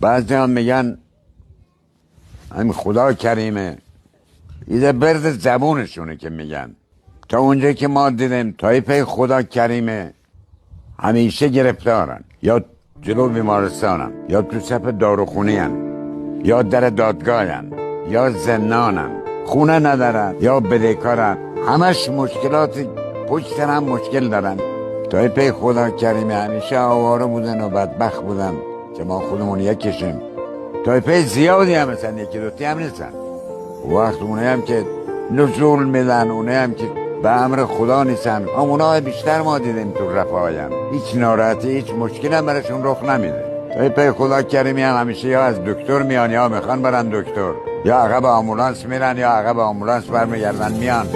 بعضی هم میگن همین خدا کریمه، ایده برد زبونشونه که میگن. تا اونجا که ما دیدیم طایفه خدا کریمه همیشه گرفتارن، یا جلو بیمارستانن، یا تو صف داروخونی هن، یا در دادگاهن، یا زندانن، خونه ندارن، یا بدهکارن، همش مشکلات پشت هم مشکل دارن. طایفه خدا کریمه همیشه آواره بودن و بدبخت بودن که ما خودمون یکیشیم. طایفه زیادی هم مثلا یکی دوتی هم نیستن. وقت اونه هم که نزول میدن، اونه هم که به امر خدا نیستن، اونا بیشتر ما دیدیم تو رفاهیم، هیچ ناراحتی هیچ مشکل هم برشون رخ نمیده. طایفه خدا کریمی هم همیشه یا از دکتر میان یا میخوان برن دکتر، یا عقب آمبولانس میرن یا عقب آمبولانس برمیگردن میان.